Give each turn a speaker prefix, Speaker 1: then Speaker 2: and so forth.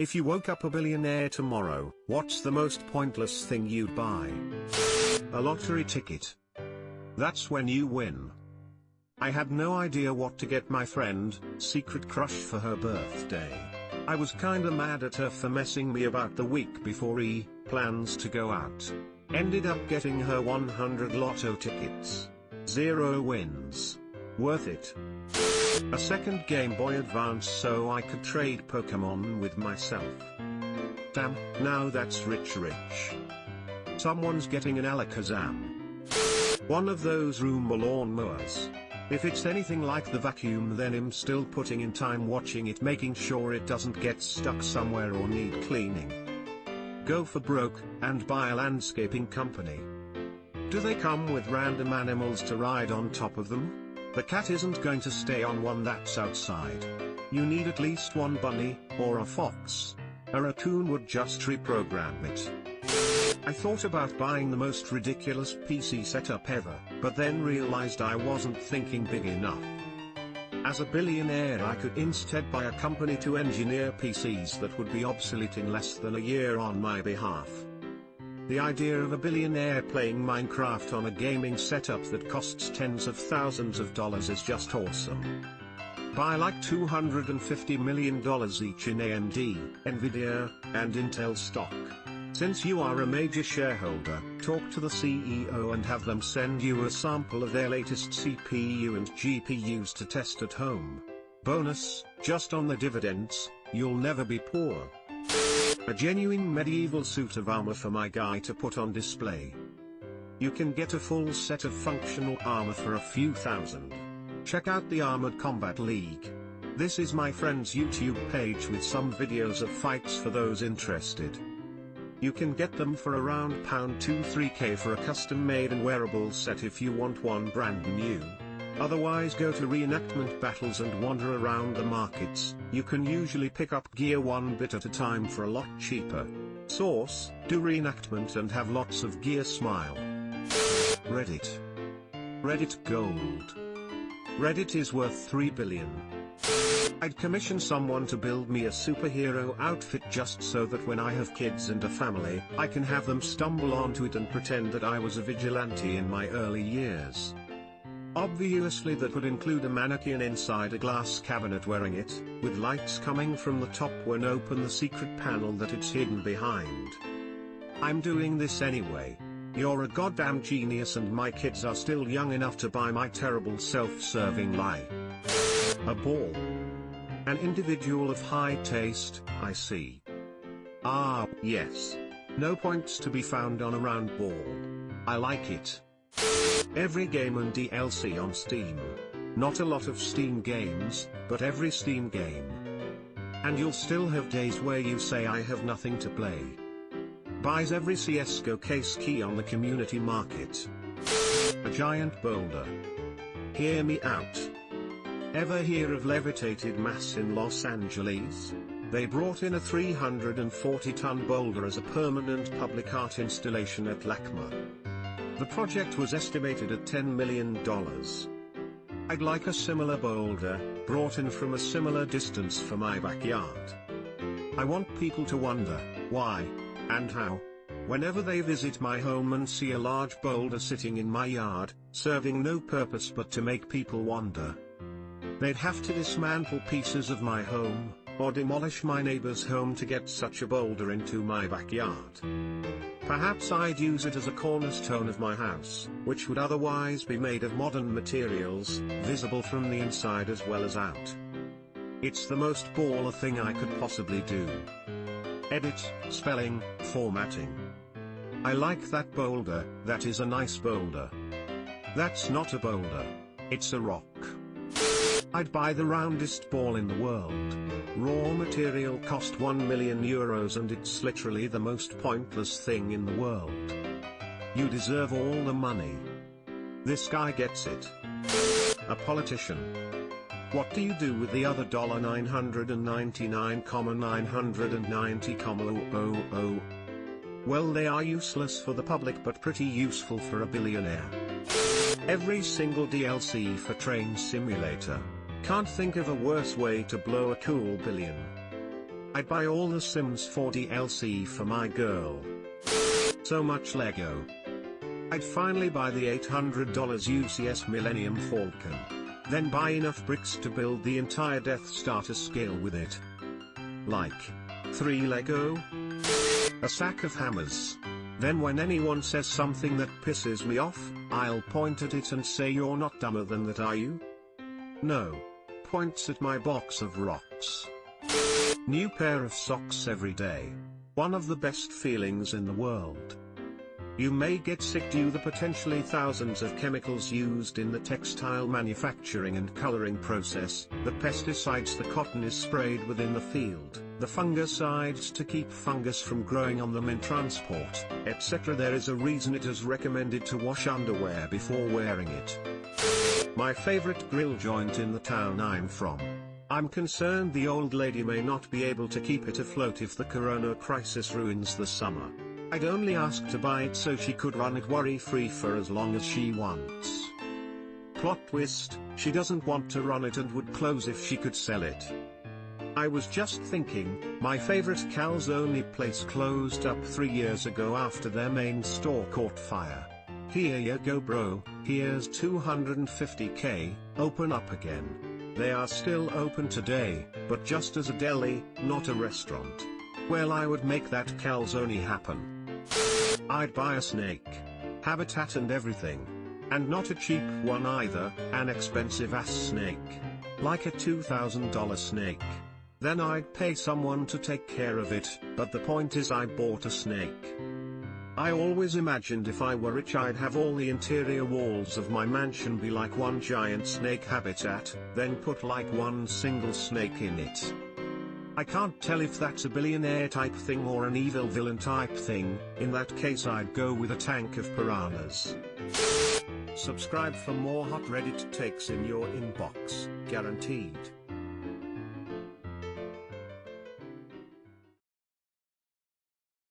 Speaker 1: If you woke up a billionaire tomorrow, what's the most pointless thing you'd buy? A lottery ticket. That's when you win. I had no idea what to get my friend, secret crush, for her birthday. I was kinda mad at her for messing me about the week before plans to go out. Ended up getting her 100 lotto tickets. 0 wins. Worth it. A second Game Boy Advance so I could trade Pokemon with myself. Damn, now that's rich. Someone's getting an Alakazam. One of those Roomba lawnmowers. If it's anything like the vacuum, then I'm still putting in time watching it, making sure it doesn't get stuck somewhere or need cleaning. Go for broke, and buy a landscaping company. Do they come with random animals to ride on top of them? The cat isn't going to stay on one that's outside. You need at least one bunny, or a fox. A raccoon would just reprogram it. I thought about buying the most ridiculous PC setup ever, but then realized I wasn't thinking big enough. As a billionaire, I could instead buy a company to engineer PCs that would be obsolete in less than a year on my behalf. The idea of a billionaire playing Minecraft on a gaming setup that costs tens of thousands of dollars is just awesome. Buy like $250 million each in AMD, Nvidia, and Intel stock. Since you are a major shareholder, talk to the CEO and have them send you a sample of their latest CPU and GPUs to test at home. Bonus, just on the dividends, you'll never be poor. A genuine medieval suit of armor for my guy to put on display. You can get a full set of functional armor for a few thousand. Check out the Armored Combat League. This is my friend's YouTube page with some videos of fights for those interested. You can get them for around £2-3k for a custom-made and wearable set if you want one brand new. Otherwise, go to reenactment battles and wander around the markets. You can usually pick up gear one bit at a time for a lot cheaper. Source: do reenactment and have lots of gear. Smile. Reddit. Reddit gold. Reddit is worth 3 billion. I'd commission someone to build me a superhero outfit just so that when I have kids and a family, I can have them stumble onto it and pretend that I was a vigilante in my early years. Obviously that would include a mannequin inside a glass cabinet wearing it, with lights coming from the top when open the secret panel that it's hidden behind. I'm doing this anyway. You're a goddamn genius and my kids are still young enough to buy my terrible self-serving lie. A ball. An individual of high taste, I see. Ah, yes. No points to be found on a round ball. I like it. Every game and DLC on Steam. Not a lot of Steam games, but every Steam game. And you'll still have days where you say I have nothing to play. Buys every CSGO case key on the community market. A giant boulder. Hear me out. Ever hear of levitated mass in Los Angeles? They brought in a 340-ton boulder as a permanent public art installation at LACMA. The project was estimated at $10 million. I'd like a similar boulder, brought in from a similar distance for my backyard. I want people to wonder, why, and how, whenever they visit my home and see a large boulder sitting in my yard, serving no purpose but to make people wonder. They'd have to dismantle pieces of my home, or demolish my neighbor's home to get such a boulder into my backyard. Perhaps I'd use it as a cornerstone of my house, which would otherwise be made of modern materials, visible from the inside as well as out. It's the most baller thing I could possibly do. Edit, spelling, formatting. I like that boulder. That is a nice boulder. That's not a boulder. It's a rock. I'd buy the roundest ball in the world. Raw material cost €1 million and it's literally the most pointless thing in the world. You deserve all the money. This guy gets it. A politician. What do you do with the other $999,990,000? Well, they are useless for the public but pretty useful for a billionaire. Every single DLC for Train Simulator. Can't think of a worse way to blow a cool billion. I'd buy all the Sims 4 DLC for my girl. So much Lego. I'd finally buy the $800 UCS Millennium Falcon. Then buy enough bricks to build the entire Death Star to scale with it. Like 3 Lego? A sack of hammers. Then when anyone says something that pisses me off, I'll point at it and say, "You're not dumber than that, are you?" No. Points at my box of rocks. New pair of socks every day. One of the best feelings in the world. You may get sick due to the potentially thousands of chemicals used in the textile manufacturing and coloring process, the pesticides the cotton is sprayed within the field, the fungicides to keep fungus from growing on them in transport, etc. There is a reason it is recommended to wash underwear before wearing it. My favorite grill joint in the town I'm from. I'm concerned the old lady may not be able to keep it afloat if the corona crisis ruins the summer. I'd only ask to buy it so she could run it worry-free for as long as she wants. Plot twist, she doesn't want to run it and would close if she could sell it. I was just thinking, my favorite calzone place closed up 3 years ago after their main store caught fire. Here you go bro, here's $250K, open up again. They are still open today, but just as a deli, not a restaurant. Well, I would make that calzone happen. I'd buy a snake. Habitat and everything. And not a cheap one either, an expensive ass snake. Like a $2,000 snake. Then I'd pay someone to take care of it, but the point is I bought a snake. I always imagined if I were rich I'd have all the interior walls of my mansion be like one giant snake habitat, then put like one single snake in it. I can't tell if that's a billionaire type thing or an evil villain type thing. In that case I'd go with a tank of piranhas. Subscribe for more hot Reddit takes in your inbox, guaranteed.